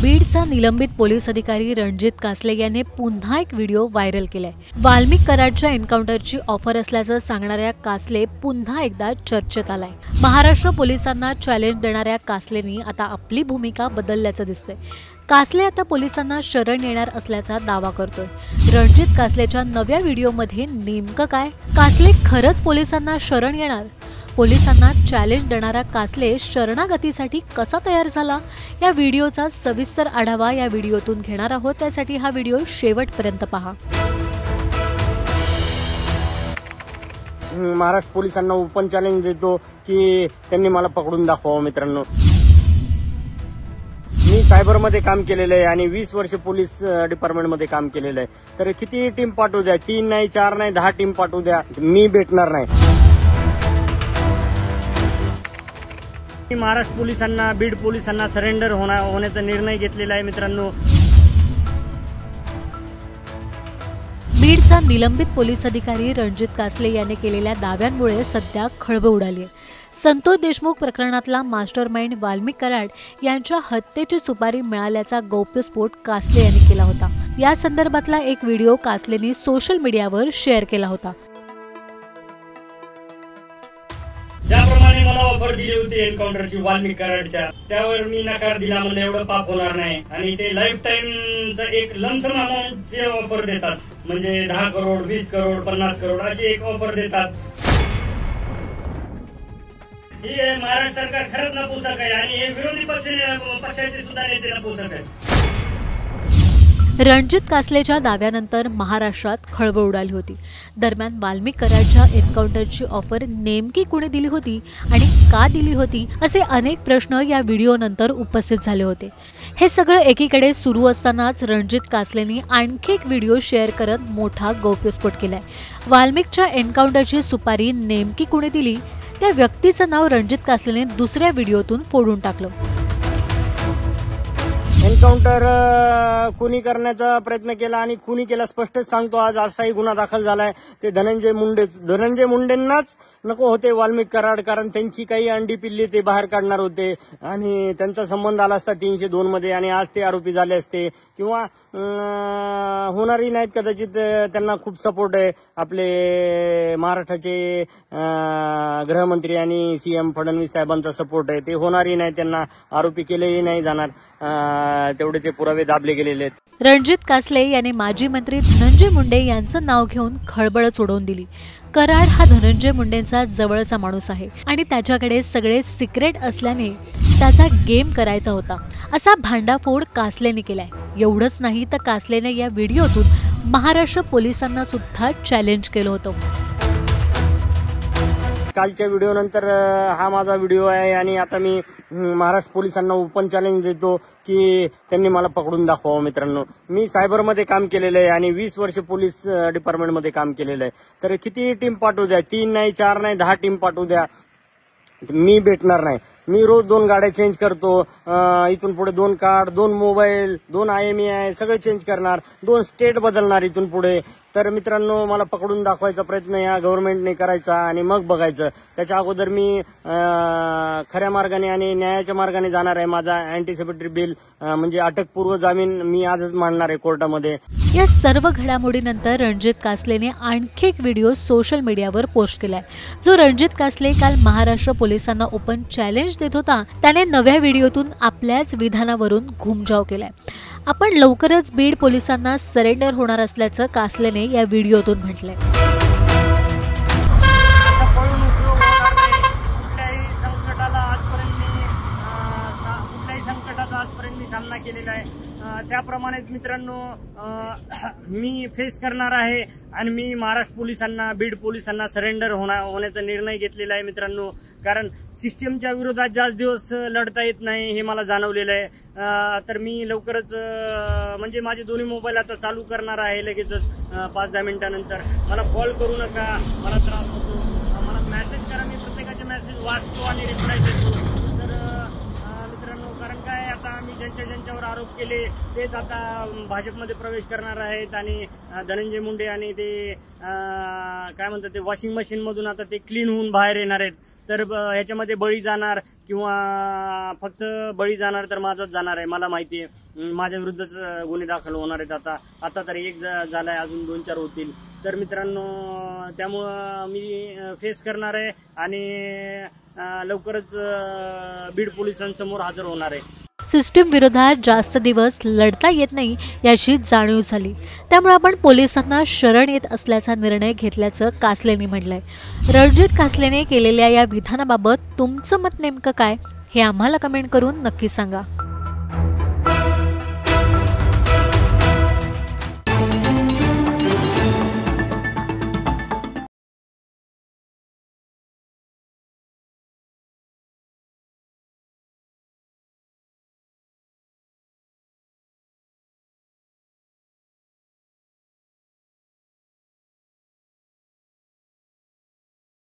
बीडचा निलंबित पोलीस अधिकारी रणजित कासले याने पुन्हा एक व्हिडिओ व्हायरल केलाय। वाल्मिक कराडच्या एन्काउंटरची ऑफर असल्याचं सांगणाऱ्या कासले पुन्हा एकदा चर्चेत आलाय। महाराष्ट्र पोलिसांना चॅलेंज देणाऱ्या कासलेंनी आता आपली भूमिका बदलल्याचं दिसतंय। कासले आता पोलिसांना शरण येणार असल्याचा दावा करतोय। रणजित कासलेच्या नव्या व्हिडिओमध्ये नेमकं काय? कासले खरंच पोलिसांना शरण येणार? पोलिसांना चॅलेंज देणारा कासले शरणागतीसाठी कसा तयार झाला, या व्हिडिओचा सविस्तर आढावा या व्हिडिओतून घेणार आहोत। त्यासाठी हा व्हिडिओ शेवटपर्यंत पहा। महाराष्ट्र पोलिसांना ओपन चॅलेंज देतो की त्यांनी मला पकडून दाखवावं। मित्रांनो, मी सायबरमध्ये काम केलेलं आहे आणि 20 वर्ष पोलीस डिपार्टमेंटमध्ये काम केलेलं आहे। तर किती टीम पाठवू द्या, 3 नाही 4 नाही 10 टीम पाठवू द्या, मी भेटणार नाही। महाराष्ट्र पोलिसांना, बीड पोलिसांना सरेंडर होण्याचा निर्णय घेतलेला आहे। मित्रांनो, बीडचा निलंबित पोलीस अधिकारी रणजित कासले याने केलेल्या दाव्यांमुळे सध्या खळबळ उडाली आहे। संतोष देशमुख प्रकरणातला मास्टरमाइंड वाल्मिक कराड यांच्या हत्येची सुपारी मिळाल्याचा गौप्यस्फोट कासले यांनी केला होता। या संदर्भातला एक व्हिडिओ कासलेंनी सोशल मीडियावर शेअर केला होता। ज्याप्रमाणे मला ऑफर दिली होती एन्काउंटरची वाल्मिक कराडच्या, त्यावर मी नकार दिला। मला एवढं पाप होणार नाही आणि ते लाईफ टाइमचं एक लमसम अमाऊंटचे ऑफर देतात, म्हणजे 10 करोड 20 करोड 50 करोड अशी एक ऑफर देतात। हे महाराष्ट्र सरकार खरंच नपुसक आहे आणि हे विरोधी पक्षाचे सुद्धा नेते नपुसक आहेत। रणजित कासलेच्या दाव्यानंतर महाराष्ट्रात खळबळ उडाली होती। दरम्यान वाल्मिक कराडच्या एन्काउंटरची ऑफर नेमकी कुणी दिली होती आणि का दिली होती, असे अनेक प्रश्न या व्हिडिओनंतर उपस्थित झाले होते। हे सगळं एकीकडे सुरू असतानाच रणजित कासलेंनी आणखी एक व्हिडिओ शेअर करत मोठा गौप्यस्फोट केलाय। वाल्मिकच्या एन्काउंटरची सुपारी नेमकी कुणी दिली, त्या व्यक्तीचं नाव रणजित कासलेने दुसऱ्या व्हिडिओतून फोडून टाकलं। एन्काउंटर खुनी करण्याचा प्रयत्न केला आणि खुनी केला स्पष्टच सांगतो। आज असाही गुन्हा दाखल झालाय। ते धनंजय मुंडेंनाच नको होते वाल्मिक कराड, कारण त्यांची काही अंडी पिल्ली ते बाहेर काढणार होते आणि त्यांचा संबंध आला असता 302 मध्ये आणि आज ते आरोपी झाले असते किंवा होणारही नाहीत कदाचित। त्यांना खूप सपोर्ट आहे आपले महाराष्ट्राचे गृहमंत्री आणि सीएम फडणवीस साहेबांचा सपोर्ट आहे। ते होणारही नाही, त्यांना आरोपी केलेही नाही जाणार, तेवढे ते पुरावे दाबले गेलेले आहेत। रणजित कासले याने माजी मंत्री धनंजय मुंडे यांचं नाव घेऊन खळबळच उडवून दिली। कराड हा धनंजय मुंडेंचा जवळचा माणूस आहे आणि त्याच्याकडे सगळे सिक्रेट असल्याने त्याचा गेम करायचा होता, असा भांडाफोड कासलेने केलाय। एवढंच नाही तर कासलेने या व्हिडिओतून महाराष्ट्र पोलिसांना सुद्धा चॅलेंज केलं होतं। कालच्या व्हिडिओ नंतर हा माझा व्हिडिओ आहे आणि आता मी महाराष्ट्र पोलिसांना ओपन चॅलेंज देतो की त्यांनी मला पकडून दाखवावं। मित्रांनो, मी सायबरमध्ये काम केलेलं आहे आणि 20 वर्ष पोलीस डिपार्टमेंटमध्ये काम केलेलं आहे। तर किती टीम पाठवू द्या, 3 नाही 4 नाही 10 टीम पाठवू द्या, मी भेटणार नाही। मी रोज 2 गाड्या चेंज करतो, इथून पुढे 2 कार्ड 2 मोबाईल 2 IMEI सगळे चेंज करणार, 2 स्टेट बदलणार इथून पुढे। तर मित्रांनो, मला पकडून दाखवायचा प्रयत्न या गव्हर्नमेंटने करायचा आणि मग बघायचं। त्याच्या अगोदर मी खऱ्या मार्गाने आणि न्यायाच्या मार्गाने जाणार आहे। माझा अँटीसिपेटरी बिल म्हणजे अटकपूर्व जामीन मी आजच मांडणार आहे कोर्टामध्ये। या सर्व घडामोडीनंतर रणजित कासलेने आणखी एक व्हिडिओ सोशल मीडियावर पोस्ट केलाय, जो रणजित कासले काल महाराष्ट्र पोलिसांना ओपन चॅलेंज देत होता। त्याने नव्या व्हिडिओतून आपल्याच विधानावरून घुमजाव केलाय। आपण लवकरच बीड पोलिसांना सरेंडर होणार असल्याचं कासलेने या व्हिडिओतून म्हटलंय। संकटाचा आजपर्यंत मी सामना केलेला आहे, त्याप्रमाणेच मित्रांनो मी फेस करणार आहे आणि मी महाराष्ट्र पोलिसांना, बीड पोलिसांना सरेंडर होण्याचा निर्णय घेतलेला आहे। मित्रांनो, कारण सिस्टमच्या विरोधात जास्त दिवस लढता येत नाही हे मला जाणवलेलं आहे। तर मी लवकरच म्हणजे माझे दोन्ही मोबाईल आता चालू करणार आहे लगेचच 5-10 मिनिटानंतर। मला कॉल करू नका, मला त्रास होतो, मला मेसेज करा, मी प्रत्येकाचे मेसेज वाचतो आणि रिप्लाय देतो। तर मित्रांनो, कारण काय आता मी ज्यांच्यावर आरोप केले तेच आता भाजपमध्ये प्रवेश करणार आहेत आणि धनंजय मुंडे आणि ते काय म्हणतात ते वॉशिंग मशीन मधून आता ते क्लीन होऊन बाहेर येणार आहेत. तर ह्याच्यामध्ये बळी जाणार किंवा फक्त बळी जाणार तर माझाच जाणार आहे. मला माहिती आहे माझ्या विरुद्धच गुन्हे दाखल होणार आहेत. आता तर एक झालाय, अजून 2-4 होतील. तर मित्रांनो, त्यामुळं मी फेस करणार आहे आणि लवकरच बीड पोलिसांसमोर हजर होणार आहे. सिस्टीम विरोधात जास्त दिवस लढता येत नाही याची जाणीव झाली, त्यामुळे आपण पोलिसांना शरण येत असल्याचा निर्णय घेतल्याचं कासलेंनी म्हटलंय. रणजित कासलेने केलेल्या या विधानाबाबत तुमचं मत नेमकं काय हे आम्हाला कमेंट करून नक्की सांगा.